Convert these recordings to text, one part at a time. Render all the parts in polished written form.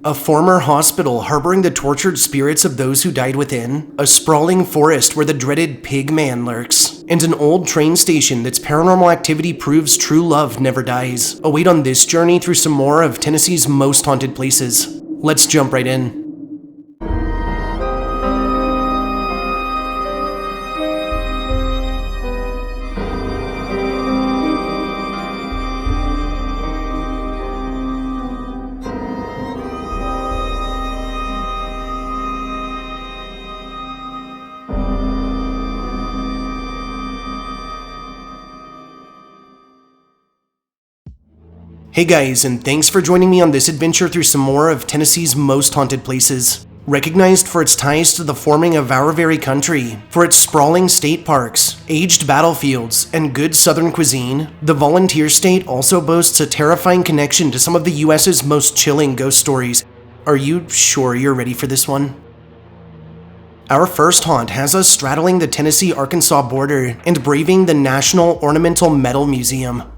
A former hospital harboring the tortured spirits of those who died within, a sprawling forest where the dreaded pig man lurks, and an old train station that's paranormal activity proves true love never dies, await on this journey through some more of Tennessee's most haunted places. Let's jump right in. Hey guys, and thanks for joining me on this adventure through some more of Tennessee's most haunted places. Recognized for its ties to the forming of our very country, for its sprawling state parks, aged battlefields, and good southern cuisine, the Volunteer State also boasts a terrifying connection to some of the US's most chilling ghost stories. Are you sure you're ready for this one? Our first haunt has us straddling the Tennessee-Arkansas border and braving the National Ornamental Metal Museum.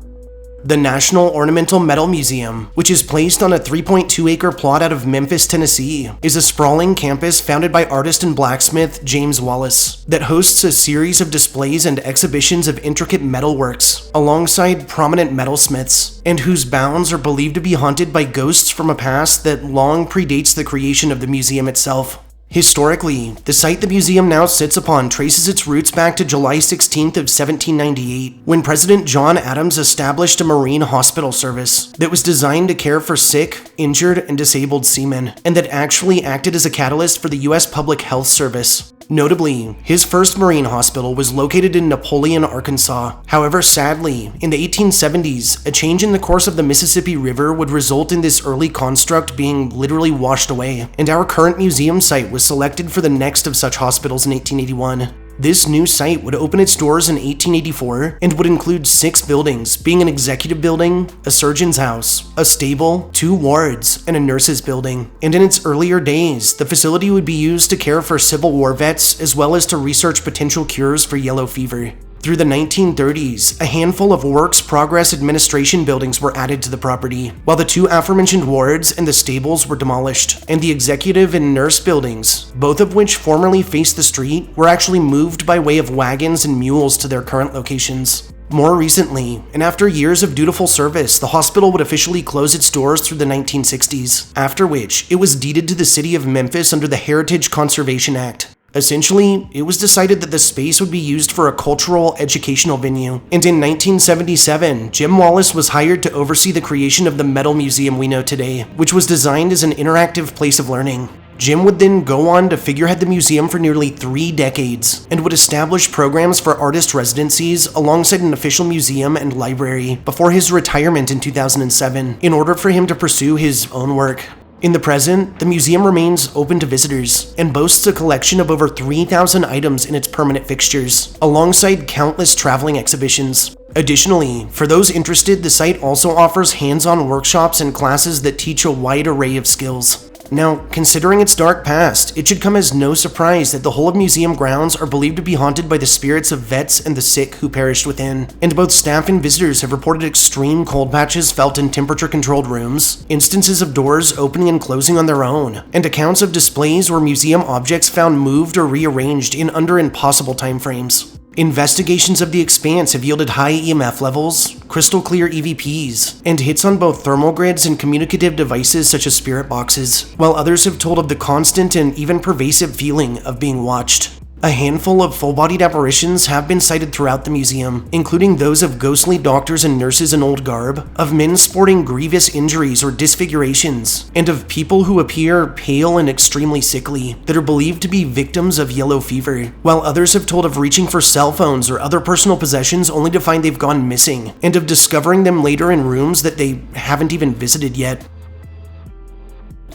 The National Ornamental Metal Museum, which is placed on a 3.2-acre plot out of Memphis, Tennessee, is a sprawling campus founded by artist and blacksmith James Wallace that hosts a series of displays and exhibitions of intricate metalworks alongside prominent metalsmiths, and whose bounds are believed to be haunted by ghosts from a past that long predates the creation of the museum itself. Historically, the site the museum now sits upon traces its roots back to July 16th of 1798, when President John Adams established a Marine hospital service that was designed to care for sick, injured, and disabled seamen, and that actually acted as a catalyst for the U.S. Public Health Service. Notably, his first Marine hospital was located in Napoleon, Arkansas. However, sadly, in the 1870s, a change in the course of the Mississippi River would result in this early construct being literally washed away, and our current museum site was selected for the next of such hospitals in 1881. This new site would open its doors in 1884 and would include 6 buildings, being an executive building, a surgeon's house, a stable, 2 wards, and a nurse's building. And in its earlier days, the facility would be used to care for Civil War vets as well as to research potential cures for yellow fever. Through the 1930s, a handful of Works Progress Administration buildings were added to the property, while the 2 aforementioned wards and the stables were demolished, and the executive and nurse buildings, both of which formerly faced the street, were actually moved by way of wagons and mules to their current locations. More recently, and after years of dutiful service, the hospital would officially close its doors through the 1960s, after which it was deeded to the city of Memphis under the Heritage Conservation Act. Essentially, it was decided that the space would be used for a cultural, educational venue, and in 1977, Jim Wallace was hired to oversee the creation of the metal museum we know today, which was designed as an interactive place of learning. Jim would then go on to figurehead the museum for nearly 3 decades, and would establish programs for artist residencies alongside an official museum and library before his retirement in 2007, in order for him to pursue his own work. In the present, the museum remains open to visitors and boasts a collection of over 3,000 items in its permanent fixtures, alongside countless traveling exhibitions. Additionally, for those interested, the site also offers hands-on workshops and classes that teach a wide array of skills. Now, considering its dark past, it should come as no surprise that the whole of museum grounds are believed to be haunted by the spirits of vets and the sick who perished within, and both staff and visitors have reported extreme cold patches felt in temperature-controlled rooms, instances of doors opening and closing on their own, and accounts of displays where museum objects found moved or rearranged in under impossible timeframes. Investigations of the expanse have yielded high EMF levels, crystal clear EVPs, and hits on both thermal grids and communicative devices such as spirit boxes, while others have told of the constant and even pervasive feeling of being watched. A handful of full-bodied apparitions have been sighted throughout the museum, including those of ghostly doctors and nurses in old garb, of men sporting grievous injuries or disfigurations, and of people who appear pale and extremely sickly that are believed to be victims of yellow fever, while others have told of reaching for cell phones or other personal possessions only to find they've gone missing, and of discovering them later in rooms that they haven't even visited yet.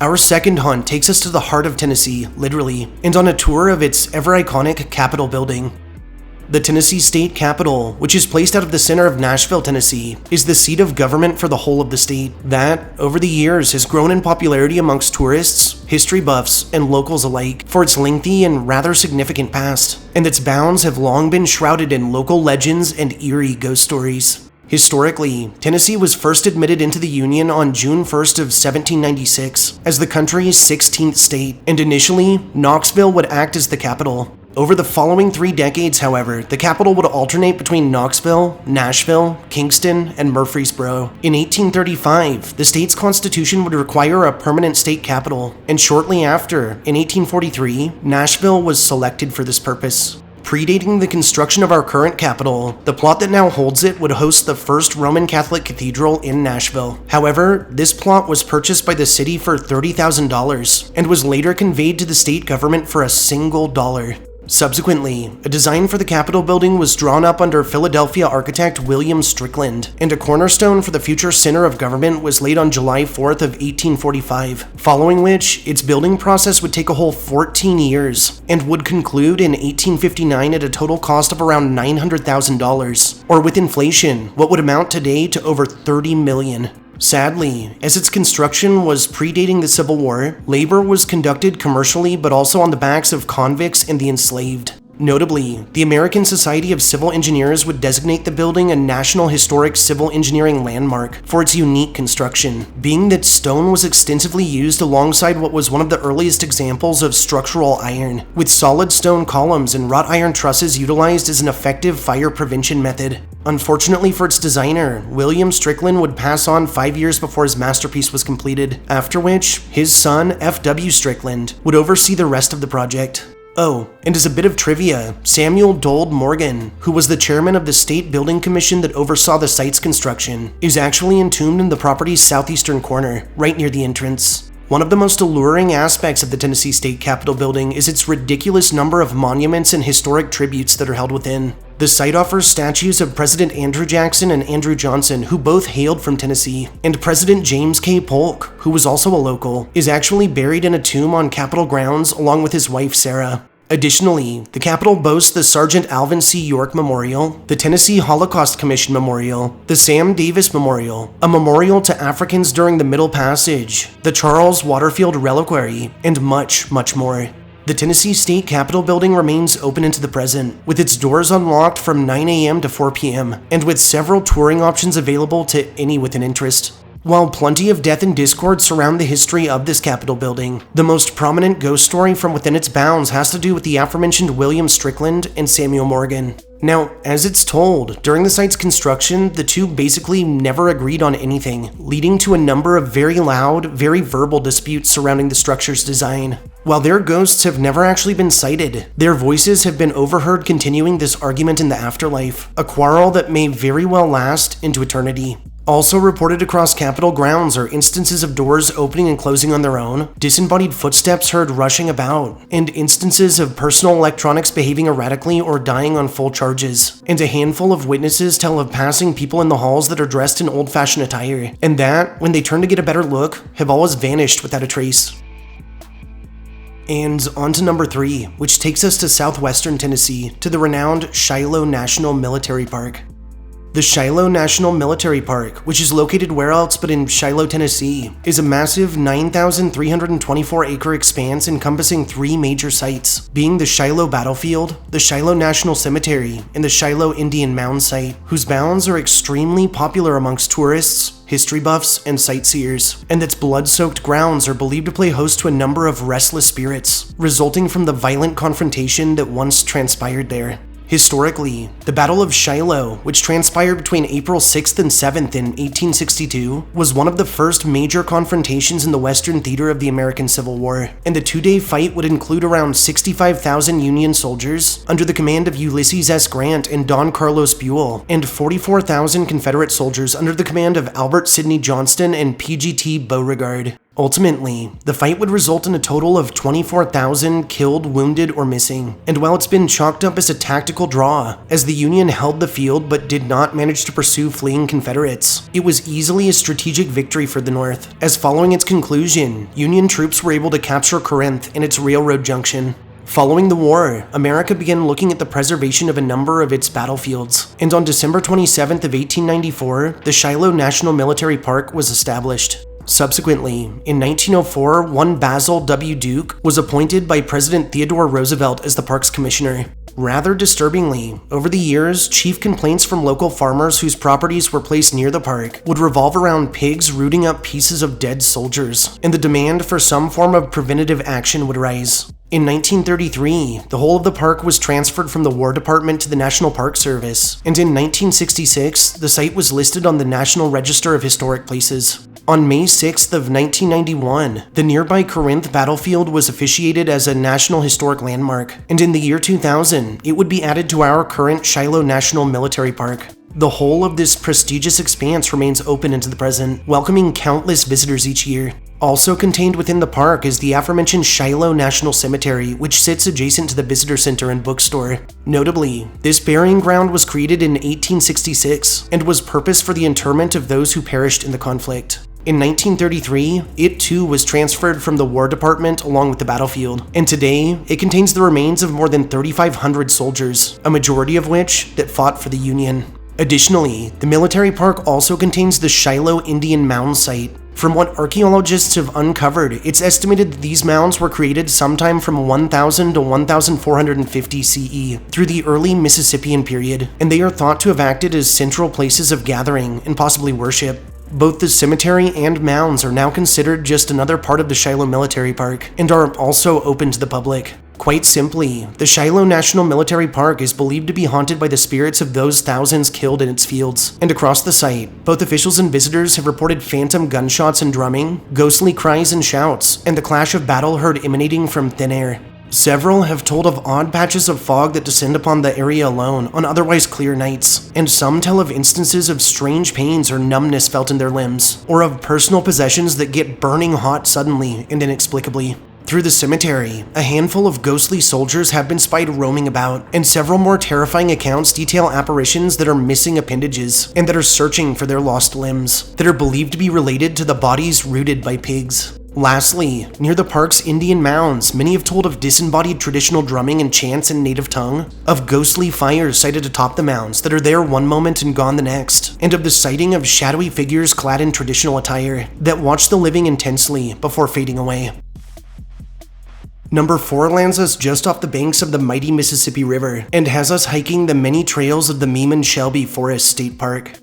Our second haunt takes us to the heart of Tennessee, literally, and on a tour of its ever-iconic Capitol building. The Tennessee State Capitol, which is placed out of the center of Nashville, Tennessee, is the seat of government for the whole of the state that, over the years, has grown in popularity amongst tourists, history buffs, and locals alike for its lengthy and rather significant past, and its bounds have long been shrouded in local legends and eerie ghost stories. Historically, Tennessee was first admitted into the Union on June 1st of 1796 as the country's 16th state, and initially, Knoxville would act as the capital. Over the following 3 decades, however, the capital would alternate between Knoxville, Nashville, Kingston, and Murfreesboro. In 1835, the state's constitution would require a permanent state capital, and shortly after, in 1843, Nashville was selected for this purpose. Predating the construction of our current capital, the plot that now holds it would host the first Roman Catholic cathedral in Nashville. However, this plot was purchased by the city for $30,000 and was later conveyed to the state government for a single dollar. Subsequently, a design for the Capitol building was drawn up under Philadelphia architect William Strickland, and a cornerstone for the future center of government was laid on July 4th of 1845, following which its building process would take a whole 14 years and would conclude in 1859 at a total cost of around $900,000, or with inflation, what would amount today to over $30 million. Sadly, as its construction was predating the Civil War, labor was conducted commercially but also on the backs of convicts and the enslaved. Notably, the American Society of Civil Engineers would designate the building a National Historic Civil Engineering Landmark for its unique construction, being that stone was extensively used alongside what was one of the earliest examples of structural iron, with solid stone columns and wrought iron trusses utilized as an effective fire prevention method. Unfortunately for its designer, William Strickland would pass on 5 years before his masterpiece was completed, after which his son, F.W. Strickland, would oversee the rest of the project. Oh, and as a bit of trivia, Samuel Dold Morgan, who was the chairman of the State Building Commission that oversaw the site's construction, is actually entombed in the property's southeastern corner, right near the entrance. One of the most alluring aspects of the Tennessee State Capitol building is its ridiculous number of monuments and historic tributes that are held within. The site offers statues of President Andrew Jackson and Andrew Johnson, who both hailed from Tennessee, and President James K. Polk, who was also a local, is actually buried in a tomb on Capitol grounds along with his wife Sarah. Additionally, the Capitol boasts the Sergeant Alvin C. York Memorial, the Tennessee Holocaust Commission Memorial, the Sam Davis Memorial, a memorial to Africans during the Middle Passage, the Charles Waterfield Reliquary, and much, much more. The Tennessee State Capitol building remains open into the present, with its doors unlocked from 9 a.m. to 4 p.m., and with several touring options available to any with an interest. While plenty of death and discord surround the history of this Capitol building, the most prominent ghost story from within its bounds has to do with the aforementioned William Strickland and Samuel Morgan. Now, as it's told, during the site's construction, the two basically never agreed on anything, leading to a number of very loud, very verbal disputes surrounding the structure's design. While their ghosts have never actually been sighted, their voices have been overheard continuing this argument in the afterlife, a quarrel that may very well last into eternity. Also reported across Capitol grounds are instances of doors opening and closing on their own, disembodied footsteps heard rushing about, and instances of personal electronics behaving erratically or dying on full charges. And a handful of witnesses tell of passing people in the halls that are dressed in old-fashioned attire, and that, when they turn to get a better look, have always vanished without a trace. And on to number 3, which takes us to southwestern Tennessee, to the renowned Shiloh National Military Park. The Shiloh National Military Park, which is located where else but in Shiloh, Tennessee, is a massive 9,324-acre expanse encompassing 3 major sites, being the Shiloh Battlefield, the Shiloh National Cemetery, and the Shiloh Indian Mound Site, whose bounds are extremely popular amongst tourists, history buffs, and sightseers, and its blood-soaked grounds are believed to play host to a number of restless spirits, resulting from the violent confrontation that once transpired there. Historically, the Battle of Shiloh, which transpired between April 6th and 7th in 1862, was one of the first major confrontations in the Western theater of the American Civil War, and the 2-day fight would include around 65,000 Union soldiers under the command of Ulysses S. Grant and Don Carlos Buell, and 44,000 Confederate soldiers under the command of Albert Sidney Johnston and P.G.T. Beauregard. Ultimately, the fight would result in a total of 24,000 killed, wounded, or missing, and while it's been chalked up as a tactical draw, as the Union held the field but did not manage to pursue fleeing Confederates, it was easily a strategic victory for the North, as following its conclusion, Union troops were able to capture Corinth and its railroad junction. Following the war, America began looking at the preservation of a number of its battlefields, and on December 27th of 1894, the Shiloh National Military Park was established. Subsequently, in 1904, one Basil W. Duke was appointed by President Theodore Roosevelt as the park's commissioner. Rather disturbingly, over the years, chief complaints from local farmers whose properties were placed near the park would revolve around pigs rooting up pieces of dead soldiers, and the demand for some form of preventative action would rise. In 1933, the whole of the park was transferred from the War Department to the National Park Service, and in 1966, the site was listed on the National Register of Historic Places. On May 6th of 1991, the nearby Corinth battlefield was officiated as a National Historic Landmark, and in the year 2000, it would be added to our current Shiloh National Military Park. The whole of this prestigious expanse remains open into the present, welcoming countless visitors each year. Also contained within the park is the aforementioned Shiloh National Cemetery, which sits adjacent to the visitor center and bookstore. Notably, this burying ground was created in 1866 and was purposed for the interment of those who perished in the conflict. In 1933, it too was transferred from the War Department along with the battlefield, and today it contains the remains of more than 3,500 soldiers, a majority of which that fought for the Union. Additionally, the military park also contains the Shiloh Indian Mound Site. From what archaeologists have uncovered, it's estimated that these mounds were created sometime from 1000 to 1450 CE through the early Mississippian period, and they are thought to have acted as central places of gathering and possibly worship. Both the cemetery and mounds are now considered just another part of the Shiloh Military Park and are also open to the public. Quite simply, the Shiloh National Military Park is believed to be haunted by the spirits of those thousands killed in its fields. And across the site, both officials and visitors have reported phantom gunshots and drumming, ghostly cries and shouts, and the clash of battle heard emanating from thin air. Several have told of odd patches of fog that descend upon the area alone on otherwise clear nights, and some tell of instances of strange pains or numbness felt in their limbs, or of personal possessions that get burning hot suddenly and inexplicably. Through the cemetery, a handful of ghostly soldiers have been spied roaming about, and several more terrifying accounts detail apparitions that are missing appendages and that are searching for their lost limbs, that are believed to be related to the bodies rooted by pigs. Lastly, near the park's Indian mounds, many have told of disembodied traditional drumming and chants in native tongue, of ghostly fires sighted atop the mounds that are there one moment and gone the next, and of the sighting of shadowy figures clad in traditional attire that watch the living intensely before fading away. Number 4 lands us just off the banks of the mighty Mississippi River and has us hiking the many trails of the Meeman-Shelby Forest State Park.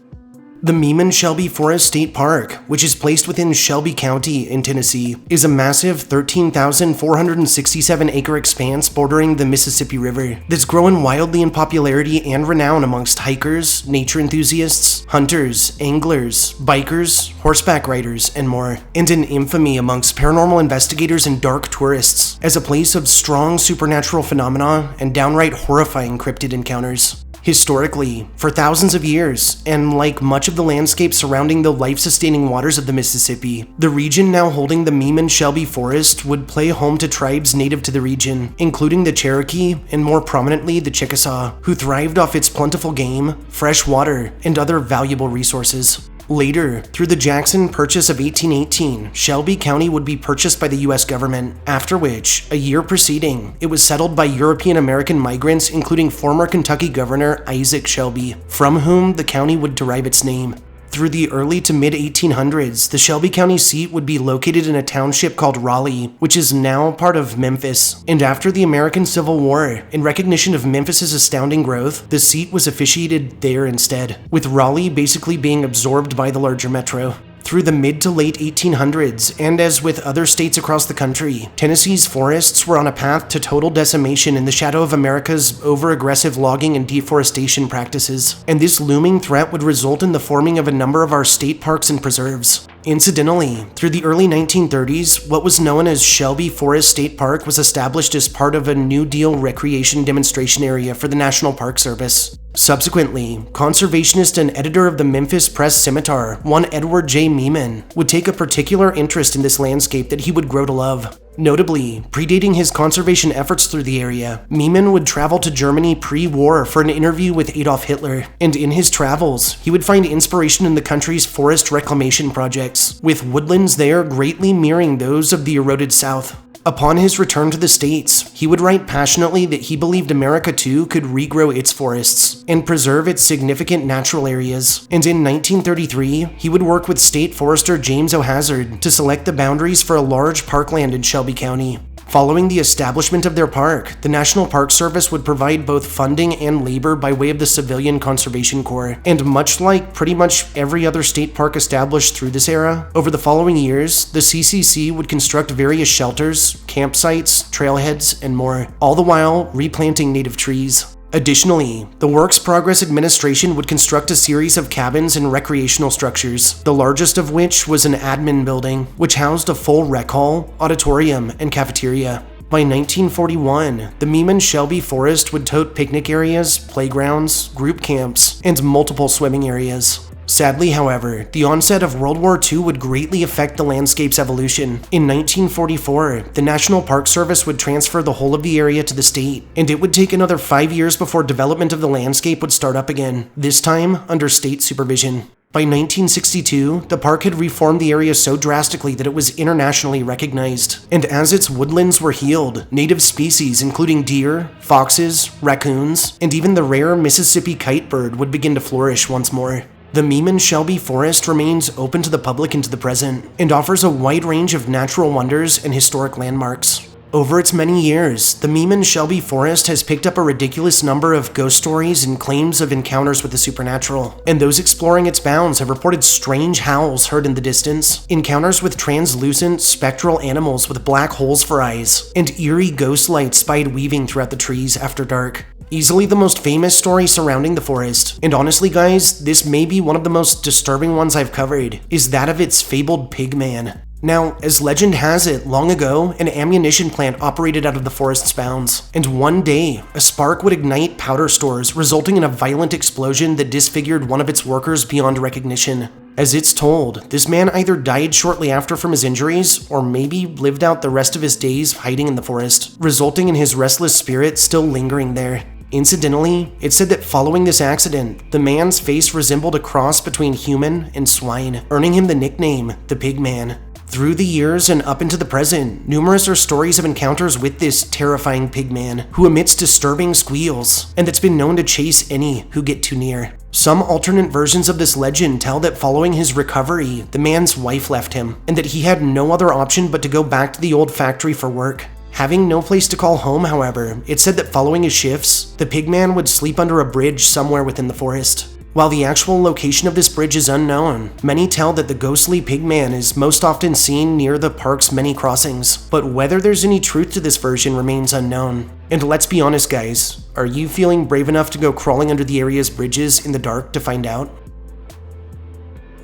The Meeman-Shelby Forest State Park, which is placed within Shelby County in Tennessee, is a massive 13,467-acre expanse bordering the Mississippi River that's grown wildly in popularity and renown amongst hikers, nature enthusiasts, hunters, anglers, bikers, horseback riders, and more, and in infamy amongst paranormal investigators and dark tourists as a place of strong supernatural phenomena and downright horrifying cryptid encounters. Historically, for thousands of years, and like much of the landscape surrounding the life-sustaining waters of the Mississippi, the region now holding the Meeman-Shelby Forest would play home to tribes native to the region, including the Cherokee and more prominently the Chickasaw, who thrived off its plentiful game, fresh water, and other valuable resources. Later, through the Jackson Purchase of 1818, Shelby County would be purchased by the U.S. government, after which, a year preceding, it was settled by European-American migrants including former Kentucky Governor Isaac Shelby, from whom the county would derive its name. Through the early to mid-1800s, the Shelby County seat would be located in a township called Raleigh, which is now part of Memphis. And after the American Civil War, in recognition of Memphis's astounding growth, the seat was officiated there instead, with Raleigh basically being absorbed by the larger metro. Through the mid to late 1800s, and as with other states across the country, Tennessee's forests were on a path to total decimation in the shadow of America's over-aggressive logging and deforestation practices, and this looming threat would result in the forming of a number of our state parks and preserves. Incidentally, through the early 1930s, what was known as Shelby Forest State Park was established as part of a New Deal recreation demonstration area for the National Park Service. Subsequently, conservationist and editor of the Memphis Press Scimitar, one Edward J. Meeman, would take a particular interest in this landscape that he would grow to love. Notably, predating his conservation efforts through the area, Meeman would travel to Germany pre-war for an interview with Adolf Hitler, and in his travels, he would find inspiration in the country's forest reclamation projects, with woodlands there greatly mirroring those of the eroded South. Upon his return to the States, he would write passionately that he believed America too could regrow its forests and preserve its significant natural areas, and in 1933, he would work with State Forester James O. Hazard to select the boundaries for a large parkland in Shelby County. Following the establishment of their park, the National Park Service would provide both funding and labor by way of the Civilian Conservation Corps. And much like pretty much every other state park established through this era, over the following years, the CCC would construct various shelters, campsites, trailheads, and more, all the while replanting native trees. Additionally, the Works Progress Administration would construct a series of cabins and recreational structures, the largest of which was an admin building, which housed a full rec hall, auditorium, and cafeteria. By 1941, the Meeman Shelby Forest would tote picnic areas, playgrounds, group camps, and multiple swimming areas. Sadly, however, the onset of World War II would greatly affect the landscape's evolution. In 1944, the National Park Service would transfer the whole of the area to the state, and it would take another 5 years before development of the landscape would start up again, this time under state supervision. By 1962, the park had reformed the area so drastically that it was internationally recognized, and as its woodlands were healed, native species including deer, foxes, raccoons, and even the rare Mississippi kitebird would begin to flourish once more. The Meeman Shelby Forest remains open to the public into the present, and offers a wide range of natural wonders and historic landmarks. Over its many years, the Meeman Shelby Forest has picked up a ridiculous number of ghost stories and claims of encounters with the supernatural, and those exploring its bounds have reported strange howls heard in the distance, encounters with translucent, spectral animals with black holes for eyes, and eerie ghost lights spied weaving throughout the trees after dark. Easily the most famous story surrounding the forest, and honestly guys, this may be one of the most disturbing ones I've covered, is that of its fabled pigman. Now, as legend has it, long ago, an ammunition plant operated out of the forest's bounds, and one day, a spark would ignite powder stores, resulting in a violent explosion that disfigured one of its workers beyond recognition. As it's told, this man either died shortly after from his injuries, or maybe lived out the rest of his days hiding in the forest, resulting in his restless spirit still lingering there. Incidentally, it's said that following this accident, the man's face resembled a cross between human and swine, earning him the nickname, the Pigman. Through the years and up into the present, numerous are stories of encounters with this terrifying pigman, who emits disturbing squeals, and that's been known to chase any who get too near. Some alternate versions of this legend tell that following his recovery, the man's wife left him, and that he had no other option but to go back to the old factory for work. Having no place to call home, however, it's said that following his shifts, the pigman would sleep under a bridge somewhere within the forest. While the actual location of this bridge is unknown, many tell that the ghostly pigman is most often seen near the park's many crossings, but whether there's any truth to this version remains unknown. And let's be honest guys, are you feeling brave enough to go crawling under the area's bridges in the dark to find out?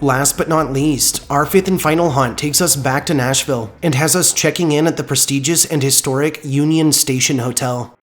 Last but not least, our fifth and final haunt takes us back to Nashville and has us checking in at the prestigious and historic Union Station Hotel.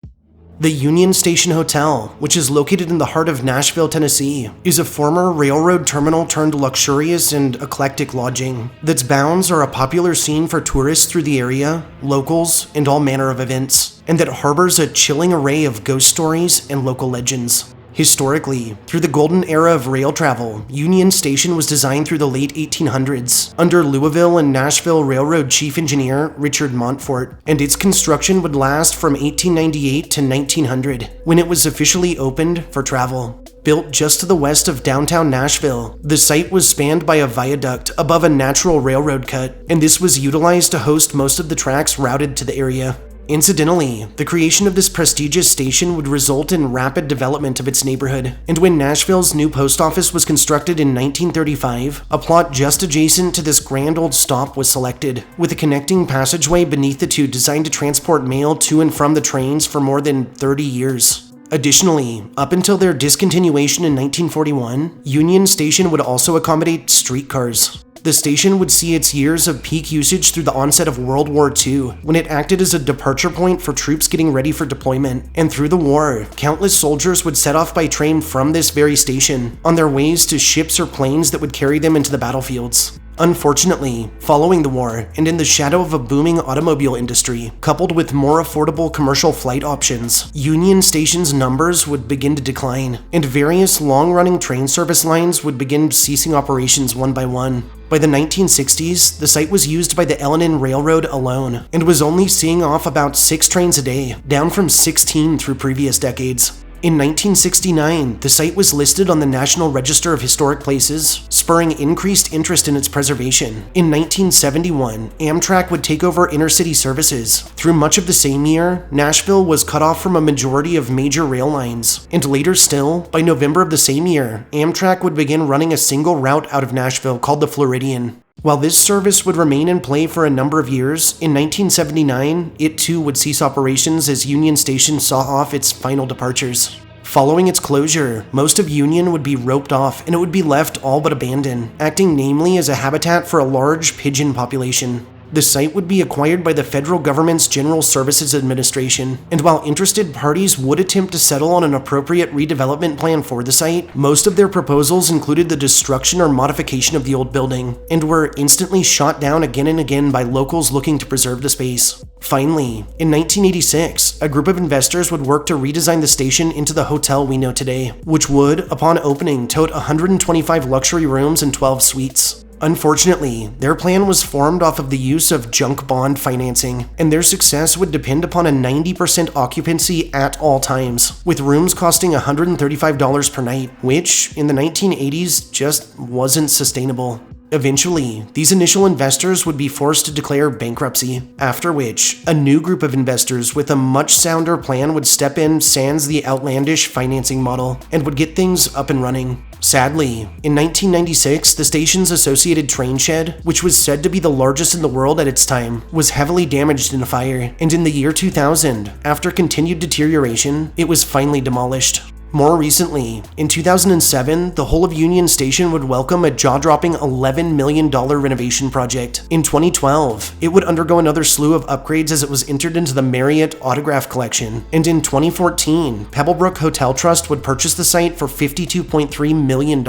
The Union Station Hotel, which is located in the heart of Nashville, Tennessee, is a former railroad terminal turned luxurious and eclectic lodging. That's bounds are a popular scene for tourists through the area, locals, and all manner of events, and that harbors a chilling array of ghost stories and local legends. Historically, through the golden era of rail travel, Union Station was designed through the late 1800s under Louisville and Nashville Railroad Chief Engineer Richard Montfort, and its construction would last from 1898 to 1900, when it was officially opened for travel. Built just to the west of downtown Nashville, the site was spanned by a viaduct above a natural railroad cut, and this was utilized to host most of the tracks routed to the area. Incidentally, the creation of this prestigious station would result in rapid development of its neighborhood, and when Nashville's new post office was constructed in 1935, a plot just adjacent to this grand old stop was selected, with a connecting passageway beneath the two designed to transport mail to and from the trains for more than 30 years. Additionally, up until their discontinuation in 1941, Union Station would also accommodate streetcars. The station would see its years of peak usage through the onset of World War II, when it acted as a departure point for troops getting ready for deployment. And through the war, countless soldiers would set off by train from this very station, on their ways to ships or planes that would carry them into the battlefields. Unfortunately, following the war, and in the shadow of a booming automobile industry, coupled with more affordable commercial flight options, Union Station's numbers would begin to decline, and various long-running train service lines would begin ceasing operations one by one. By the 1960s, the site was used by the L&N Railroad alone, and was only seeing off about 6 trains a day, down from 16 through previous decades. In 1969, the site was listed on the National Register of Historic Places, spurring increased interest in its preservation. In 1971, Amtrak would take over intercity services. Through much of the same year, Nashville was cut off from a majority of major rail lines. And later still, by November of the same year, Amtrak would begin running a single route out of Nashville called the Floridian. While this service would remain in play for a number of years, in 1979, it too would cease operations as Union Station saw off its final departures. Following its closure, most of Union would be roped off and it would be left all but abandoned, acting namely as a habitat for a large pigeon population. The site would be acquired by the federal government's General Services Administration, and while interested parties would attempt to settle on an appropriate redevelopment plan for the site, most of their proposals included the destruction or modification of the old building, and were instantly shot down again and again by locals looking to preserve the space. Finally, in 1986, a group of investors would work to redesign the station into the hotel we know today, which would, upon opening, tote 125 luxury rooms and 12 suites. Unfortunately, their plan was formed off of the use of junk bond financing, and their success would depend upon a 90% occupancy at all times, with rooms costing $135 per night, which, in the 1980s, just wasn't sustainable. Eventually, these initial investors would be forced to declare bankruptcy, after which, a new group of investors with a much sounder plan would step in sans the outlandish financing model, and would get things up and running. Sadly, in 1996, the station's associated train shed, which was said to be the largest in the world at its time, was heavily damaged in a fire, and in the year 2000, after continued deterioration, it was finally demolished. More recently, in 2007, the whole of Union Station would welcome a jaw-dropping $11 million renovation project. In 2012, it would undergo another slew of upgrades as it was entered into the Marriott Autograph Collection. And in 2014, Pebblebrook Hotel Trust would purchase the site for $52.3 million.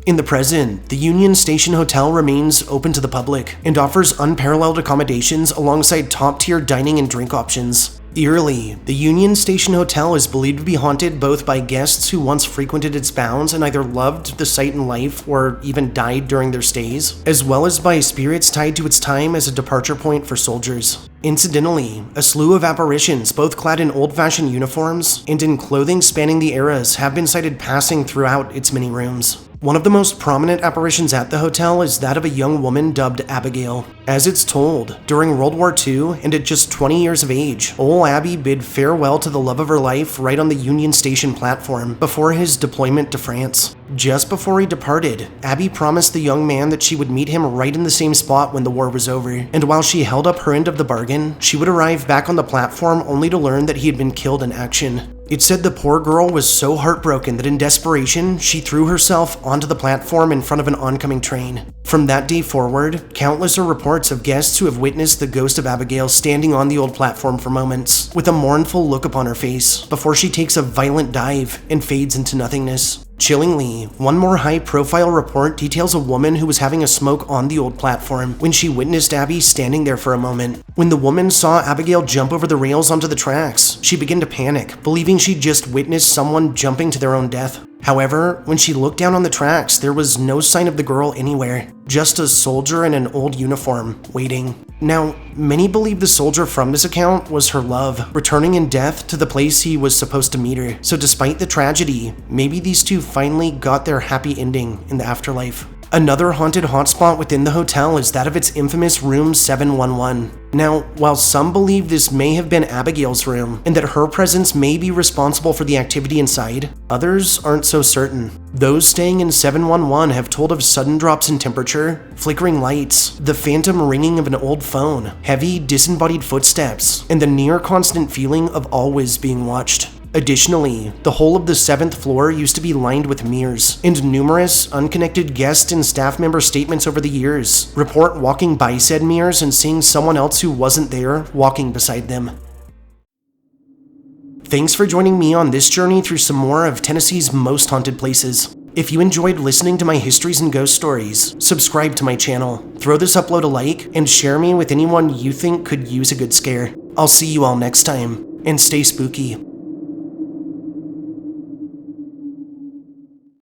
In the present, the Union Station Hotel remains open to the public and offers unparalleled accommodations alongside top-tier dining and drink options. Eerily, the Union Station Hotel is believed to be haunted both by guests who once frequented its bounds and either loved the site in life or even died during their stays, as well as by spirits tied to its time as a departure point for soldiers. Incidentally, a slew of apparitions, both clad in old-fashioned uniforms and in clothing spanning the eras, have been sighted passing throughout its many rooms. One of the most prominent apparitions at the hotel is that of a young woman dubbed Abigail. As it's told, during World War II and at just 20 years of age, Ol' Abby bid farewell to the love of her life right on the Union Station platform before his deployment to France. Just before he departed, Abby promised the young man that she would meet him right in the same spot when the war was over, and while she held up her end of the bargain, she would arrive back on the platform only to learn that he had been killed in action. It said the poor girl was so heartbroken that in desperation, she threw herself onto the platform in front of an oncoming train. From that day forward, countless are reports of guests who have witnessed the ghost of Abigail standing on the old platform for moments, with a mournful look upon her face, before she takes a violent dive and fades into nothingness. Chillingly, one more high-profile report details a woman who was having a smoke on the old platform when she witnessed Abby standing there for a moment. When the woman saw Abigail jump over the rails onto the tracks, she began to panic, believing she'd just witnessed someone jumping to their own death. However, when she looked down on the tracks, there was no sign of the girl anywhere, just a soldier in an old uniform, waiting. Now, many believe the soldier from this account was her love, returning in death to the place he was supposed to meet her. So despite the tragedy, maybe these two finally got their happy ending in the afterlife. Another haunted hotspot within the hotel is that of its infamous room 711. Now, while some believe this may have been Abigail's room, and that her presence may be responsible for the activity inside, others aren't so certain. Those staying in 711 have told of sudden drops in temperature, flickering lights, the phantom ringing of an old phone, heavy, disembodied footsteps, and the near-constant feeling of always being watched. Additionally, the whole of the 7th floor used to be lined with mirrors, and numerous unconnected guest and staff member statements over the years report walking by said mirrors and seeing someone else who wasn't there walking beside them. Thanks for joining me on this journey through some more of Tennessee's most haunted places. If you enjoyed listening to my histories and ghost stories, subscribe to my channel, throw this upload a like, and share me with anyone you think could use a good scare. I'll see you all next time, and stay spooky.